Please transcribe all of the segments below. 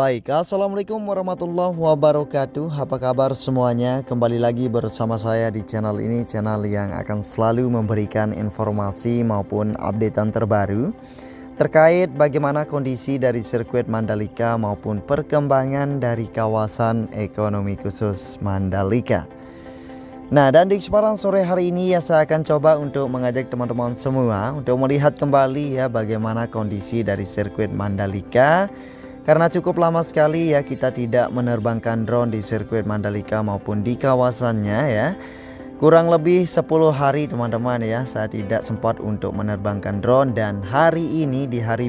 Baik, assalamualaikum warahmatullahi wabarakatuh. Apa kabar semuanya? Kembali lagi bersama saya di channel ini, channel yang akan selalu memberikan informasi maupun updatean terbaru terkait bagaimana kondisi dari sirkuit Mandalika maupun perkembangan dari kawasan ekonomi khusus Mandalika. Nah, dan di kesempatan sore hari ini ya, saya akan coba untuk mengajak teman-teman semua untuk melihat kembali ya bagaimana kondisi dari sirkuit Mandalika. Karena cukup lama sekali ya kita tidak menerbangkan drone di sirkuit Mandalika maupun di kawasannya ya. Kurang lebih 10 hari teman-teman ya, saya tidak sempat untuk menerbangkan drone. Dan hari ini di hari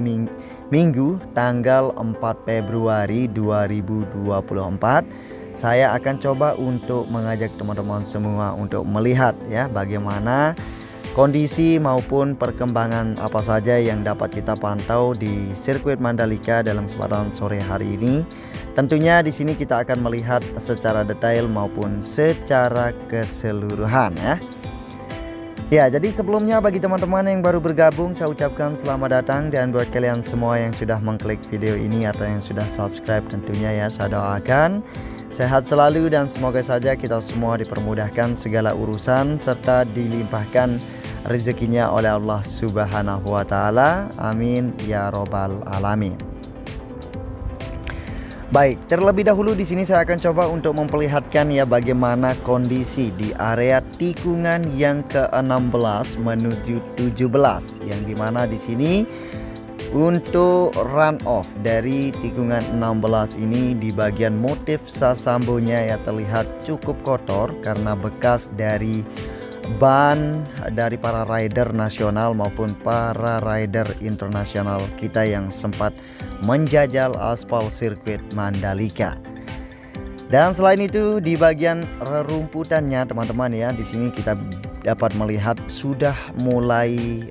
Minggu tanggal 4 Februari 2024, saya akan coba untuk mengajak teman-teman semua untuk melihat ya bagaimana kondisi maupun perkembangan apa saja yang dapat kita pantau di sirkuit Mandalika dalam kesempatan sore hari ini. Tentunya di sini kita akan melihat secara detail maupun secara keseluruhan ya. Ya, jadi sebelumnya bagi teman-teman yang baru bergabung, saya ucapkan selamat datang. Dan buat kalian semua yang sudah mengklik video ini atau yang sudah subscribe, tentunya ya saya doakan sehat selalu dan semoga saja kita semua dipermudahkan segala urusan serta dilimpahkan rezekinya oleh Allah Subhanahu wa taala. Amin ya robbal alamin. Baik, terlebih dahulu di sini saya akan coba untuk memperlihatkan ya bagaimana kondisi di area tikungan yang ke-16 menuju 17, yang dimana di sini untuk run off dari tikungan 16 ini di bagian motif sasambonya ya terlihat cukup kotor karena bekas dari ban dari para rider nasional maupun para rider internasional kita yang sempat menjajal aspal sirkuit Mandalika. Dan selain itu di bagian rerumputannya teman-teman ya, di sini kita dapat melihat sudah mulai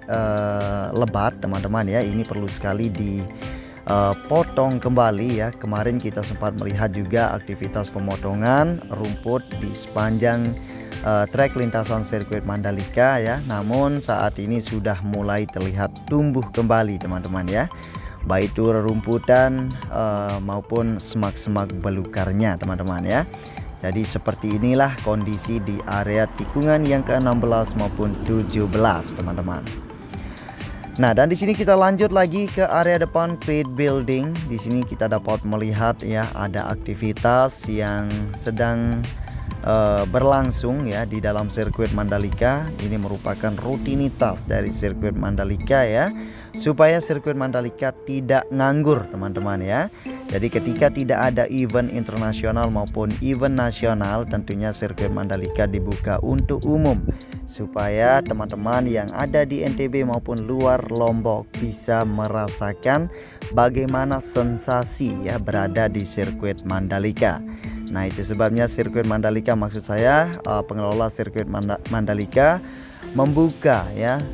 lebat teman-teman ya. Ini perlu sekali dipotong kembali ya. Kemarin kita sempat melihat juga aktivitas pemotongan rumput di sepanjang trek lintasan sirkuit Mandalika ya. Namun saat ini sudah mulai terlihat tumbuh kembali teman-teman ya, baik itu rerumputan maupun semak-semak belukarnya teman-teman ya. Jadi seperti inilah kondisi di area tikungan yang ke-16 maupun 17 teman-teman. Nah, dan di sini kita lanjut lagi ke area depan pit building. Di sini kita dapat melihat ya ada aktivitas yang sedang berlangsung ya di dalam sirkuit Mandalika. Ini merupakan rutinitas dari sirkuit Mandalika ya, supaya sirkuit Mandalika tidak nganggur teman-teman ya. Jadi ketika tidak ada event internasional maupun event nasional, tentunya sirkuit Mandalika dibuka untuk umum supaya teman-teman yang ada di NTB maupun luar Lombok bisa merasakan bagaimana sensasi ya berada di sirkuit Mandalika. Nah, itu sebabnya sirkuit Mandalika, maksud saya pengelola sirkuit Mandalika membuka ya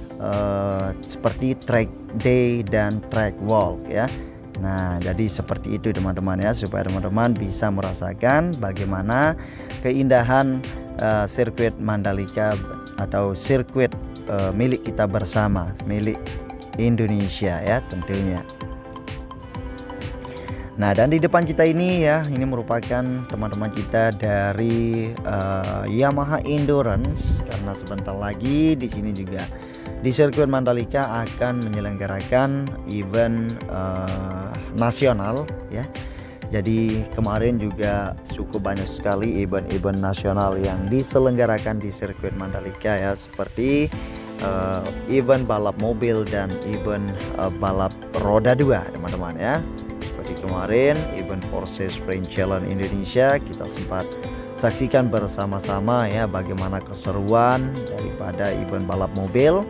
seperti track day dan track walk ya. Nah, jadi seperti itu teman-teman ya, supaya teman-teman bisa merasakan bagaimana keindahan sirkuit Mandalika atau sirkuit milik kita bersama, milik Indonesia ya tentunya. Nah, dan di depan kita ini ya, ini merupakan teman-teman kita dari Yamaha Endurance, karena sebentar lagi di sini juga di sirkuit Mandalika akan menyelenggarakan event nasional ya. Jadi kemarin juga cukup banyak sekali event-event nasional yang diselenggarakan di sirkuit Mandalika ya, seperti event balap mobil dan event balap roda 2 teman-teman ya. Seperti kemarin event Forces Sprint Challenge Indonesia, kita sempat saksikan bersama-sama ya bagaimana keseruan daripada event balap mobil.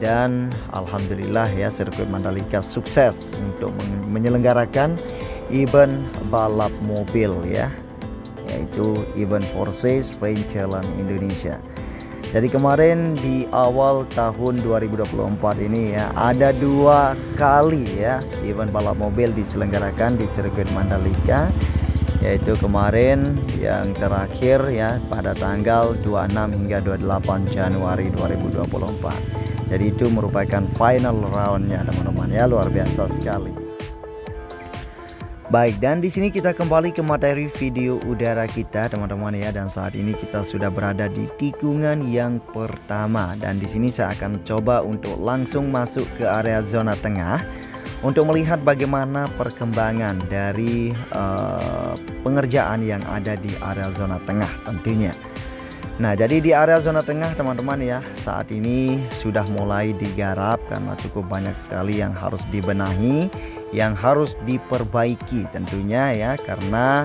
Dan alhamdulillah ya, sirkuit Mandalika sukses untuk menyelenggarakan event balap mobil ya, yaitu event Forces Sprint Challenge Indonesia. Jadi kemarin di awal tahun 2024 ini ya, ada 2 kali ya event balap mobil diselenggarakan di sirkuit Mandalika, yaitu kemarin yang terakhir ya pada tanggal 26 hingga 28 Januari 2024. Jadi itu merupakan final roundnya teman-teman ya, luar biasa sekali. Baik, dan di sini kita kembali ke materi video udara kita teman-teman ya, dan saat ini kita sudah berada di tikungan yang pertama, dan di sini saya akan coba untuk langsung masuk ke area zona tengah untuk melihat bagaimana perkembangan dari pengerjaan yang ada di area zona tengah tentunya. Nah, jadi di area zona tengah teman-teman ya, saat ini sudah mulai digarap karena cukup banyak sekali yang harus dibenahi, yang harus diperbaiki tentunya ya, karena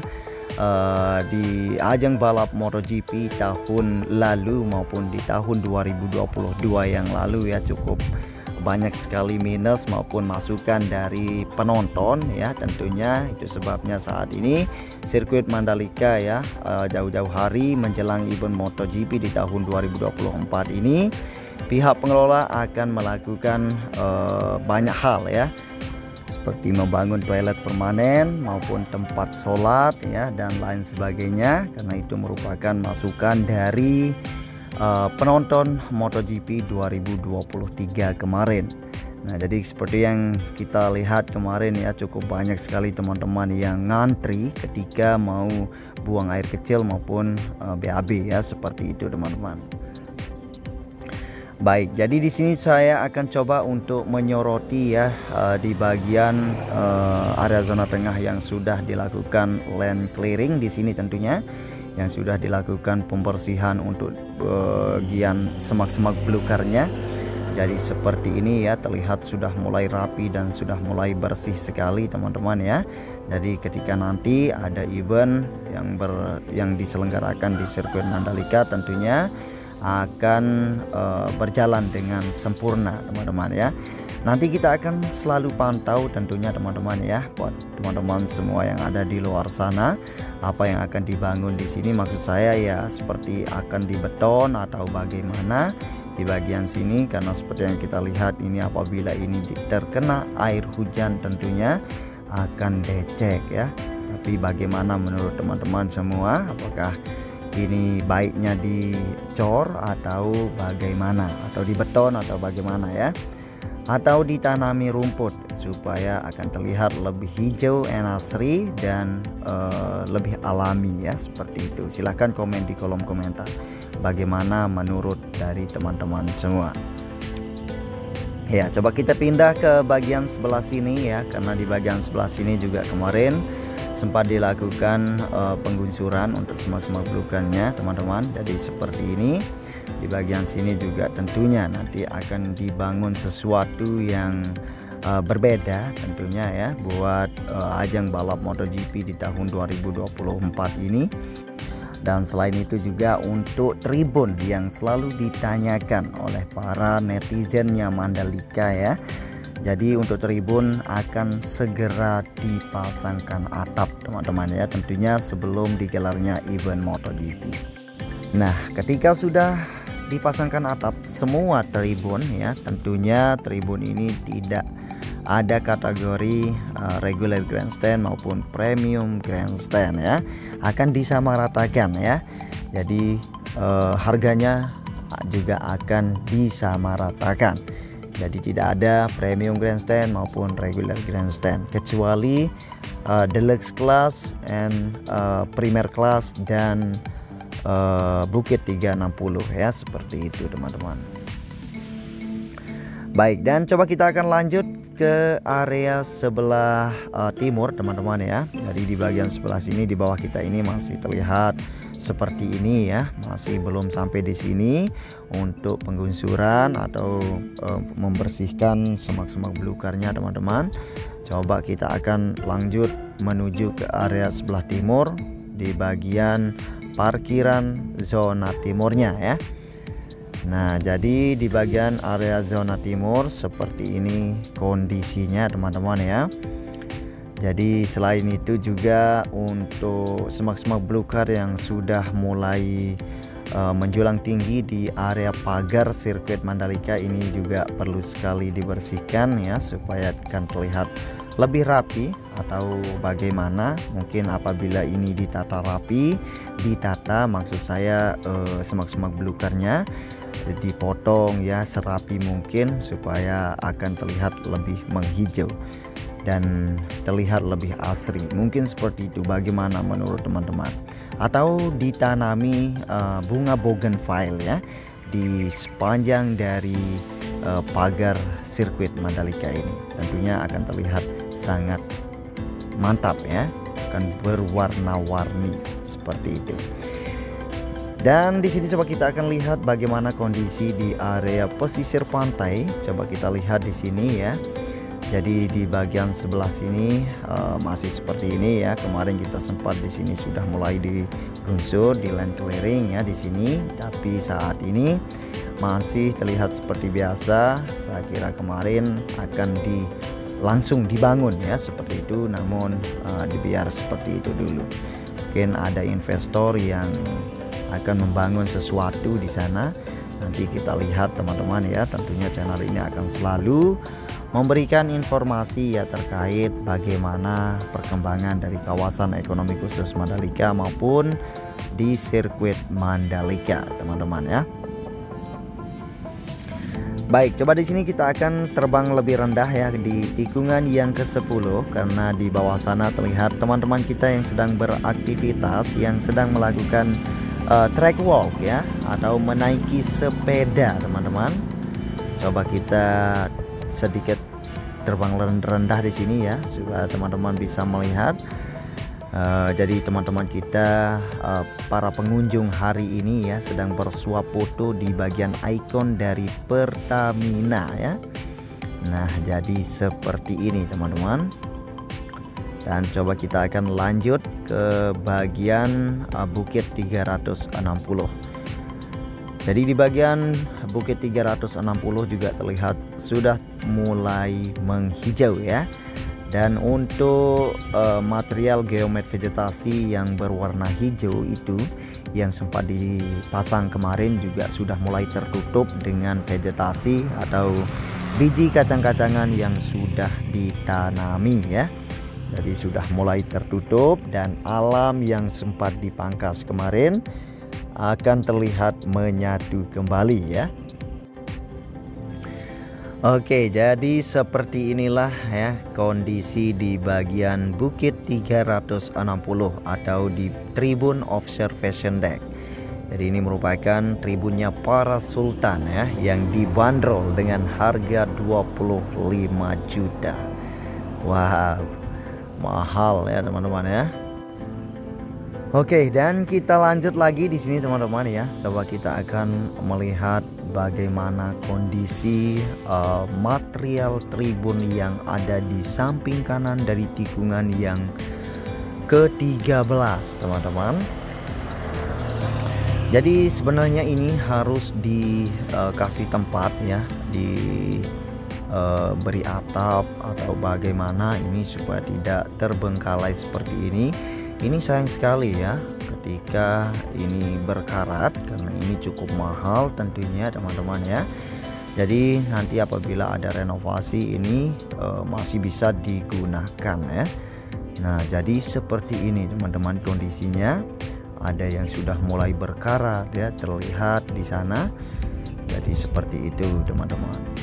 di ajang balap MotoGP tahun lalu maupun di tahun 2022 yang lalu ya, cukup banyak sekali minus maupun masukan dari penonton ya, tentunya itu sebabnya saat ini sirkuit Mandalika ya, jauh-jauh hari menjelang event MotoGP di tahun 2024 ini, pihak pengelola akan melakukan banyak hal ya, seperti membangun toilet permanen maupun tempat sholat ya, dan lain sebagainya, karena itu merupakan masukan dari penonton MotoGP 2023 kemarin. Nah, jadi seperti yang kita lihat kemarin ya, cukup banyak sekali teman-teman yang ngantri ketika mau buang air kecil maupun BAB ya, seperti itu teman-teman. Baik, jadi di sini saya akan coba untuk menyoroti ya di bagian area zona tengah yang sudah dilakukan land clearing di sini tentunya, yang sudah dilakukan pembersihan untuk bagian semak-semak belukarnya. Jadi seperti ini ya, terlihat sudah mulai rapi dan sudah mulai bersih sekali teman-teman ya. Jadi ketika nanti ada event yang diselenggarakan di sirkuit Mandalika tentunya akan berjalan dengan sempurna teman-teman ya. Nanti kita akan selalu pantau tentunya teman-teman ya, buat teman-teman semua yang ada di luar sana, apa yang akan dibangun di sini, maksud saya ya seperti akan dibeton atau bagaimana di bagian sini, karena seperti yang kita lihat ini apabila ini terkena air hujan tentunya akan becek ya. Tapi bagaimana menurut teman-teman semua, apakah ini baiknya dicor atau bagaimana, atau dibeton atau bagaimana ya, atau ditanami rumput supaya akan terlihat lebih hijau and asri dan lebih alami ya, seperti itu. Silahkan komen di kolom komentar bagaimana menurut dari teman-teman semua. Ya, coba kita pindah ke bagian sebelah sini ya, karena di bagian sebelah sini juga kemarin sempat dilakukan penggusuran untuk semak-semak belukannya teman-teman. Jadi seperti ini. Di bagian sini juga tentunya nanti akan dibangun sesuatu yang berbeda tentunya ya, buat ajang balap MotoGP di tahun 2024 ini. Dan selain itu juga untuk tribun yang selalu ditanyakan oleh para netizennya Mandalika ya. Jadi untuk tribun akan segera dipasangkan atap teman-teman ya, tentunya sebelum digelarnya event MotoGP. Nah, ketika sudah dipasangkan atap semua tribun ya, tentunya tribun ini tidak ada kategori regular grandstand maupun premium grandstand ya, akan disamaratakan ya. Jadi harganya juga akan disamaratakan. Jadi tidak ada premium grandstand maupun regular grandstand, kecuali deluxe class and premier class dan Bukit 360 ya, seperti itu teman-teman. Baik, dan coba kita akan lanjut ke area sebelah timur teman-teman ya. Jadi di bagian sebelah sini di bawah kita ini masih terlihat seperti ini ya, masih belum sampai di sini untuk penggusuran atau membersihkan semak-semak belukarnya teman-teman. Coba kita akan lanjut menuju ke area sebelah timur di bagian parkiran zona timurnya ya. Nah, jadi di bagian area zona timur seperti ini kondisinya teman-teman ya. Jadi selain itu juga untuk semak-semak belukar yang sudah mulai menjulang tinggi di area pagar sirkuit Mandalika ini juga perlu sekali dibersihkan ya, supaya akan terlihat lebih rapi, atau bagaimana mungkin apabila ini ditata rapi, maksud saya semak-semak belukarnya dipotong ya serapi mungkin supaya akan terlihat lebih menghijau. dan terlihat lebih asri. Mungkin seperti itu. Bagaimana menurut teman-teman? Atau ditanami bunga bougainville ya di sepanjang dari pagar sirkuit Mandalika ini. Tentunya akan terlihat sangat mantap ya, akan berwarna-warni seperti itu. Dan di sini coba kita akan lihat bagaimana kondisi di area pesisir pantai. Coba kita lihat di sini ya. Jadi di bagian sebelah sini masih seperti ini ya. Kemarin kita sempat di sini sudah mulai digusur, di land clearing ya di sini. Tapi saat ini masih terlihat seperti biasa. Saya kira kemarin akan langsung dibangun ya seperti itu. Namun dibiar seperti itu dulu. Mungkin ada investor yang akan membangun sesuatu di sana. Nanti kita lihat teman-teman ya. Tentunya channel ini akan selalu memberikan informasi ya terkait bagaimana perkembangan dari kawasan ekonomi khusus Mandalika maupun di sirkuit Mandalika teman-teman ya. Baik, coba di sini kita akan terbang lebih rendah ya di tikungan yang ke-10 karena di bawah sana terlihat teman-teman kita yang sedang beraktivitas, yang sedang melakukan track walk ya atau menaiki sepeda teman-teman. Coba kita sedikit terbang rendah di sini ya supaya teman-teman bisa melihat. Jadi teman-teman kita para pengunjung hari ini ya sedang bersuap foto di bagian ikon dari Pertamina ya. Nah, jadi seperti ini teman-teman. Dan coba kita akan lanjut ke bagian Bukit 360. Jadi di bagian Bukit 360 juga terlihat sudah mulai menghijau ya. Dan untuk material geomet vegetasi yang berwarna hijau itu yang sempat dipasang kemarin juga sudah mulai tertutup dengan vegetasi atau biji kacang-kacangan yang sudah ditanami ya. Jadi sudah mulai tertutup dan alam yang sempat dipangkas kemarin akan terlihat menyatu kembali ya. Oke, jadi seperti inilah ya kondisi di bagian Bukit 360 atau di Tribun Observation Deck. Jadi ini merupakan tribunnya para sultan ya yang dibanderol dengan harga 25 juta. Wow, mahal ya teman-teman ya. Oke, dan kita lanjut lagi di sini teman-teman ya. Coba kita akan melihat bagaimana kondisi material tribun yang ada di samping kanan dari tikungan yang ke-13 teman-teman. Jadi sebenarnya ini harus dikasih tempat ya, beri atap atau bagaimana ini supaya tidak terbengkalai seperti ini. Ini sayang sekali ya ketika ini berkarat karena ini cukup mahal tentunya teman-teman ya. Jadi nanti apabila ada renovasi ini masih bisa digunakan ya. Nah, jadi seperti ini teman-teman kondisinya. Ada yang sudah mulai berkarat ya terlihat di sana. Jadi seperti itu teman-teman.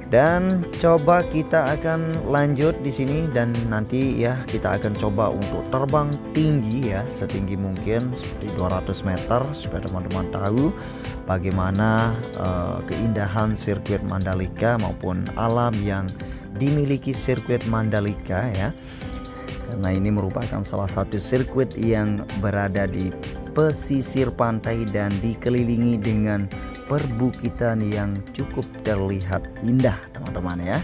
Dan coba kita akan lanjut di sini dan nanti ya kita akan coba untuk terbang tinggi ya setinggi mungkin seperti 200 meter supaya teman-teman tahu bagaimana keindahan sirkuit Mandalika maupun alam yang dimiliki sirkuit Mandalika ya. Karena ini merupakan salah satu sirkuit yang berada di pesisir pantai dan dikelilingi dengan perbukitan yang cukup terlihat indah teman-teman ya.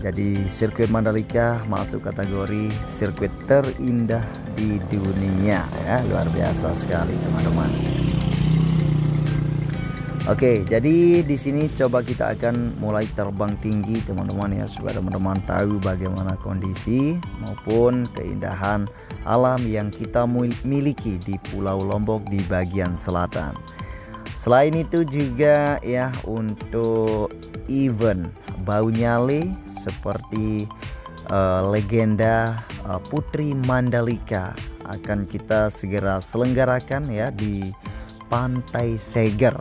Jadi sirkuit Mandalika masuk kategori sirkuit terindah di dunia ya, luar biasa sekali teman-teman. Oke, jadi di sini coba kita akan mulai terbang tinggi teman-teman ya supaya teman-teman tahu bagaimana kondisi maupun keindahan alam yang kita miliki di Pulau Lombok di bagian selatan. Selain itu juga ya untuk event bau nyale seperti legenda Putri Mandalika akan kita segera selenggarakan ya di Pantai Seger,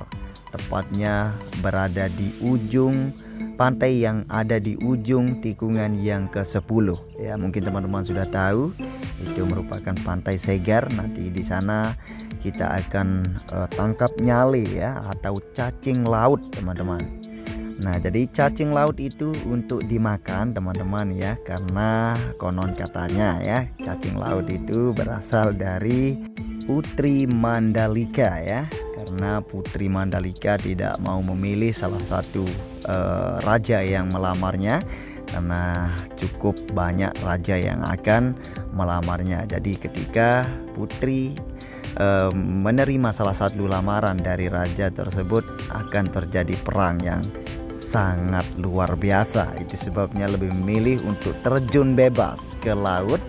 tepatnya berada di ujung pantai yang ada di ujung tikungan yang ke-10 ya. Mungkin teman-teman sudah tahu itu merupakan Pantai Segar. Nanti di sana kita akan tangkap nyale ya, atau cacing laut teman-teman. Nah, jadi cacing laut itu untuk dimakan teman-teman ya, karena konon katanya ya cacing laut itu berasal dari Putri Mandalika ya, karena Putri Mandalika tidak mau memilih salah satu raja yang melamarnya, karena cukup banyak raja yang akan melamarnya. Jadi ketika putri menerima salah satu lamaran dari raja tersebut, akan terjadi perang yang sangat luar biasa. Itu sebabnya lebih memilih untuk terjun bebas ke laut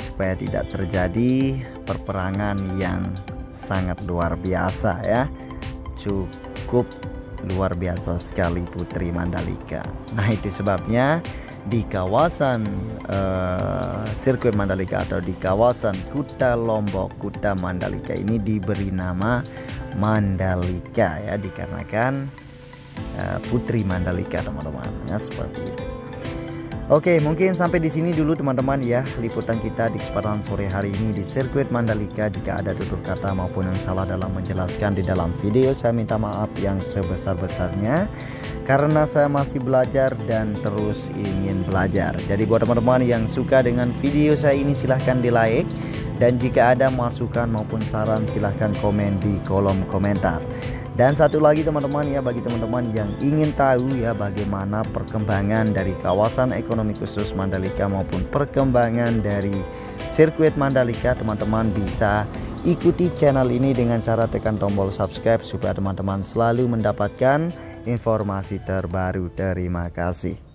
supaya tidak terjadi perperangan yang sangat luar biasa ya. Cukup luar biasa sekali Putri Mandalika. Nah, itu sebabnya di kawasan sirkuit Mandalika atau di kawasan Kuta Lombok, Kuta Mandalika ini diberi nama Mandalika ya, dikarenakan Putri Mandalika teman-teman ya, seperti itu. Oke, mungkin sampai di sini dulu teman-teman ya liputan kita di kesempatan sore hari ini di sirkuit Mandalika. Jika ada tutur kata maupun yang salah dalam menjelaskan di dalam video, saya minta maaf yang sebesar-besarnya, karena saya masih belajar dan terus ingin belajar. Jadi buat teman-teman yang suka dengan video saya ini, silahkan di like, dan jika ada masukan maupun saran silahkan komen di kolom komentar. Dan satu lagi teman-teman ya, bagi teman-teman yang ingin tahu ya bagaimana perkembangan dari kawasan ekonomi khusus Mandalika maupun perkembangan dari sirkuit Mandalika, teman-teman bisa ikuti channel ini dengan cara tekan tombol subscribe supaya teman-teman selalu mendapatkan informasi terbaru. Terima kasih.